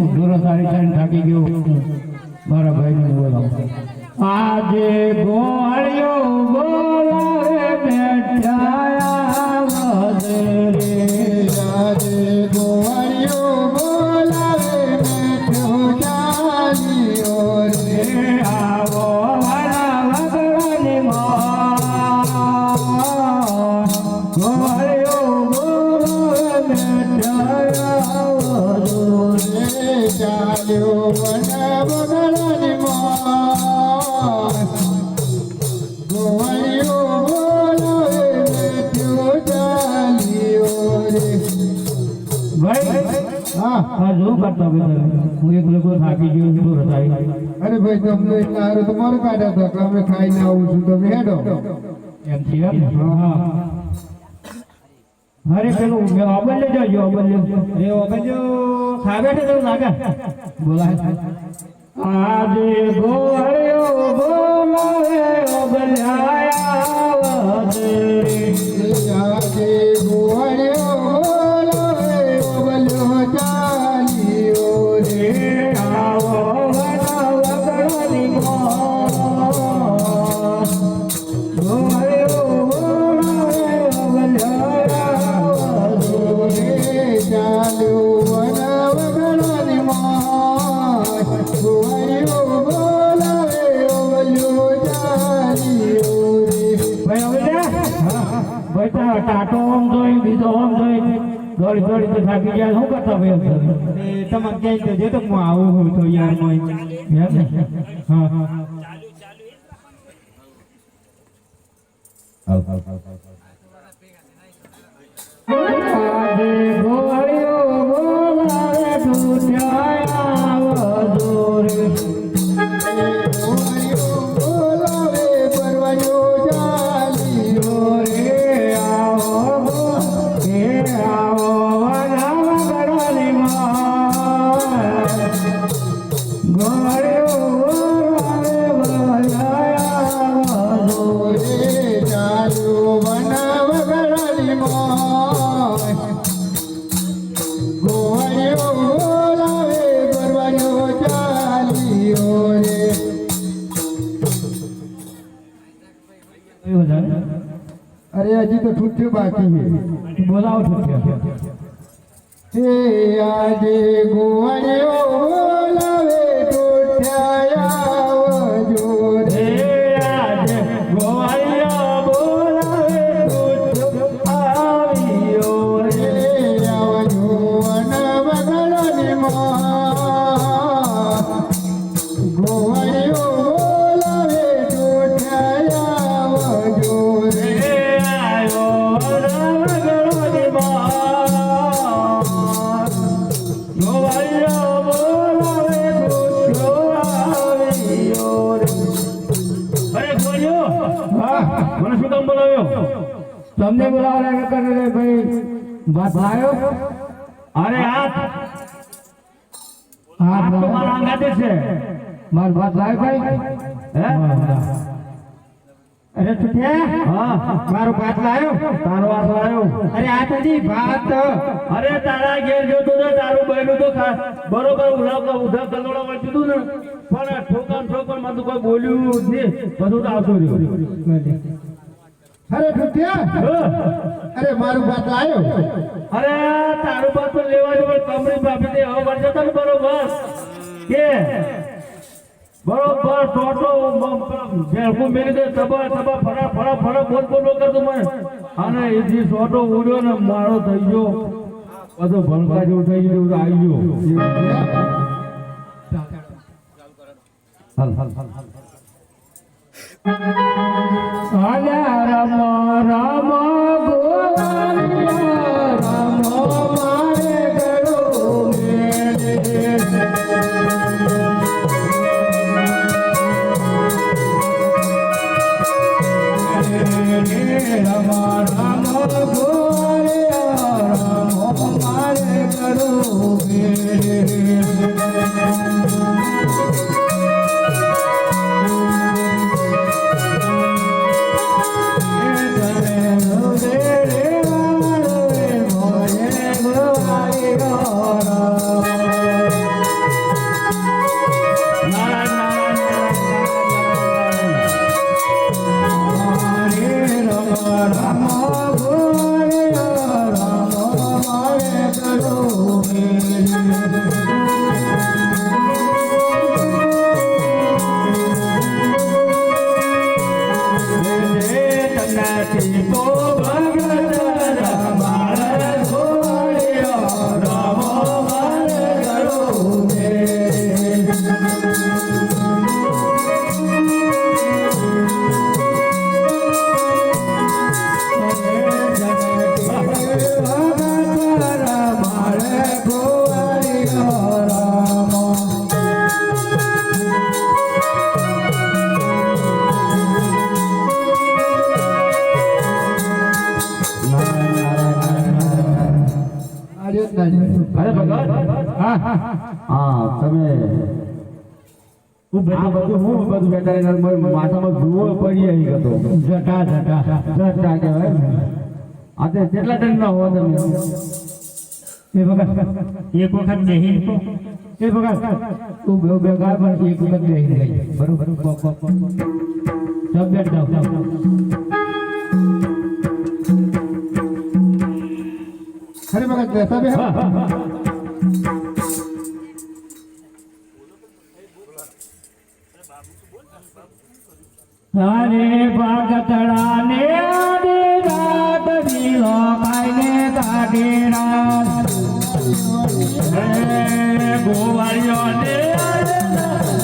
દૂર સારી થાકી ગયો મારા ભાઈને બોલાવો આજે ગોળ્યો બોલાવે બેઠાયા વધે આજે ગોળ્યો બોલાવે બેઠો ચાલ્યો રે આવો વાલા વગડાની ગોળ્યો બોલાવે બેઠાયા વધે ચાલ્યો વના વગડાની અરે ભાઈ તમને એટલા હારું તો મારું કાઢ્યા હતા કે અમે ખાઈને આવું છું તમે હેડો એમ છે અરે પેલું અબલ્ય જજો અબલ્ય એ અબલ્ય ખાવે છે તો લાગે બોલાય આજે ગોળ્યો બોલાવે અબલ્યા વધે આજે ગોળ્યો બોલાવે અબલ્યો ચાલ્યો રે આવો વના વગડાની ગોળ્યો બોલાવે અબલ્યા વધે ચાલ્યો વના વગડાની ગોળ્યો બોલાવે અબલ્યો ચાલ્યો રે ભાઈ ટાટો આમ જોઈ બીજો આમ જોઈ દોડી દોડી તો થાકી ગયા શું કરતા ભાઈ તમે ક્યાંય તો જે તો હું આવું હું તો યાર મોય હા આજે ગોળ્યો બોલાવે ઢૂંઢાયા વધોરે બોલાવે પરવાયો ચાલ્યો રે આવો વના વગડાની ગોળ્યો બોલાવે ભલાયા વધોરે ચાલ્યો વના વગડાની ગોળ્યો બોલાવે પરવાયો ચાલ્યો રે અરે હજી તો છૂટ્યું બાકી છે બોલાવો હે આજે ગોળ્યો બોલાવે ટોઠાયા જોરે આજે ગોળ્યો બોલાવે આવ્યો રે આવજો વના વગડાની ગોળ્યો બોલાવે ટોઠાયા જોરે આવ્યો વના વગડાની ગોળ્યો બોલાવે આવ્યો રે અરે ગોળ્યો હા મને શું કામ બોલાવ્યો તમને બોલાવવા કરે રે ભાઈ વાત આવ્યો અરે હાથ તો મારા અંગાતે છે માર વાત લાવ ભાઈ હે અરે તુઠ્યા હા મારો ભાત લાયો તારો વાત લાયો અરે આ તજી ભાત અરે તારા ઘેર જોતો તો તારું બહેનું તો બરોબર ઉધા કલોડા વચ્ચે તું ને પણ ઠોકર માં તો કોઈ બોલ્યું જ નહીં બધું તો આવતો રહ્યો અરે ઠુઠિયા અરે મારું ભાત લાયો અરે તારું ભાત તો લેવા જો કમરી બાપી દે હવે વળજે તને બરોબર કે બરોબર ટોટો ભેળકું મેલી દે તબા ફરા બોલ કરતો મને અને એ જે ટોટો ઉડ્યો ને મારો થઈ ગયો બધો ભણકા જેવું થઈ ગયું આવી ગયો આલ્યા રામ રામ ગોવાળિયા રામ મારે ગળો મેલે રામ રામ ગોવાળિયા રામ મારે ગળો મેલે હા તમે આ બધું હું બધું બેઠા માથામાં ધુઓ પડી આવી ગયો જટા કહેવાય આ તે કેટલા ટાઈમના હો તમે એ વખત એક વખત બેહીન તો એ વખત તું બે ગાળ પણ એક વખત બેહીન ગઈ બરોબર સબ બેઠ જાવ ખરી વખત બેસા બે અરે ભાગતડા ને આદે રાત દીવો ખાઈને કાઢે રાત ગોવાળિયો ને આદે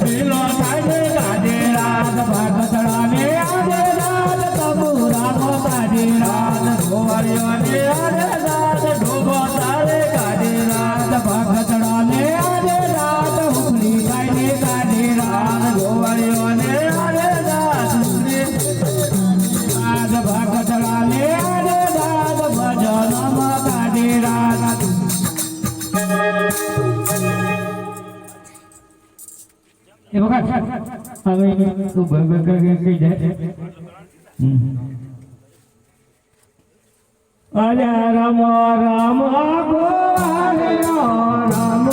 દીવો ખાઈને કાઢે રાત ભાગતડા ને આદે રાત તબુરાનો કાઢે રાત ગોવાળિયો ને આદે રાત ઢોબો તારે કાઢે રાત ભાગતડા ને આદે રાત હુકડી ખાઈને કાઢે રાત ગોવાળિયો ને આદે ભાગતડા ને આદે રાત ભજનમાં કાઢે રાત એ વખત હવે તું ભગ કહી જાય અરે રામ રામ ગોવાળિયો રામ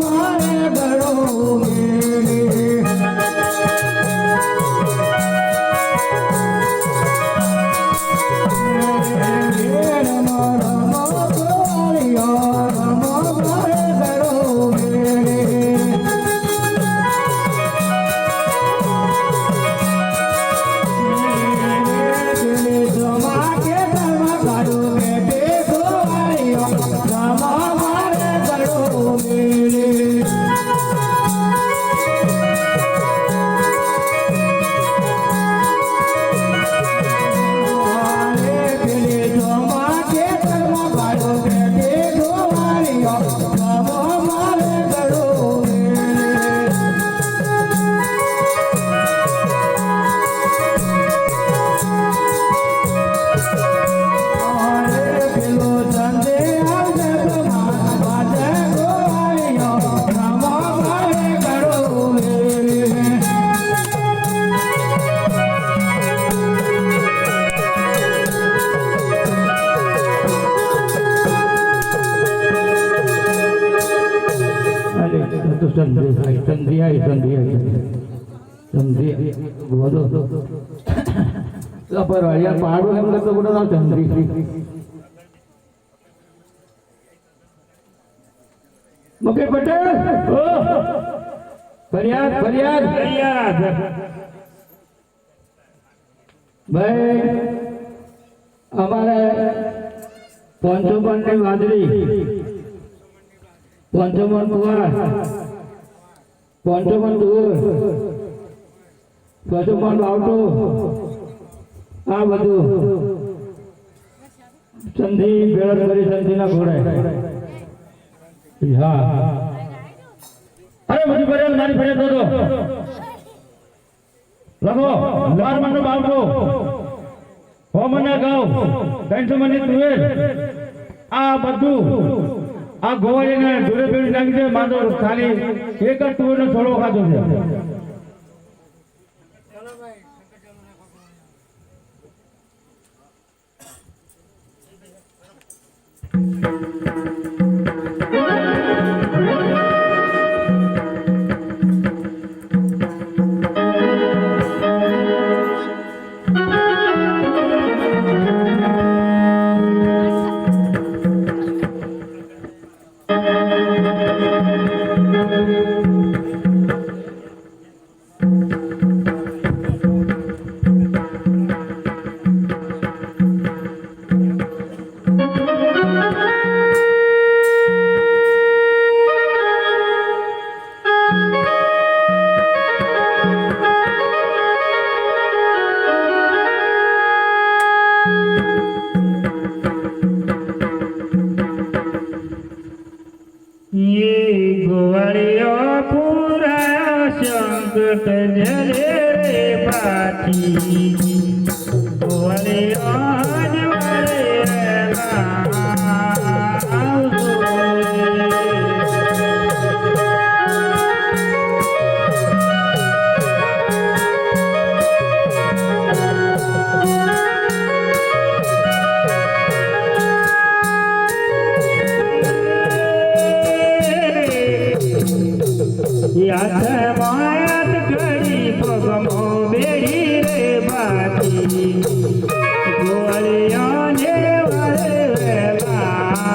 મારે ગળો મેરે પાડું એમ કરતો બધો ચંદ્રી મુકે પટેલ ફરિયાદ ફરિયાદ ફરિયાદ ભાઈ અમારે 500 ની વાદળી 500 મણ તુવાર 500 મણ તુર 500 મણ બાવટો આ બધું સંધિ ભેળ કરી સંધિના ઘોડે હા અરે બધું ભરેલ મારી ફરિયાદ દો લખો 12 મણનો બાવટો 6 મણના ઘઉં 300 મણની તુવેર આ બધું આ ગોવાળીને જોડે ભેળી નાખી દે માંડો ખાલી એક જ તુવેરનો છોડો ખાધો છે યાદ માયાત કરી પગમો બેડી રે બાતી ગોળિયાને વારે વેલા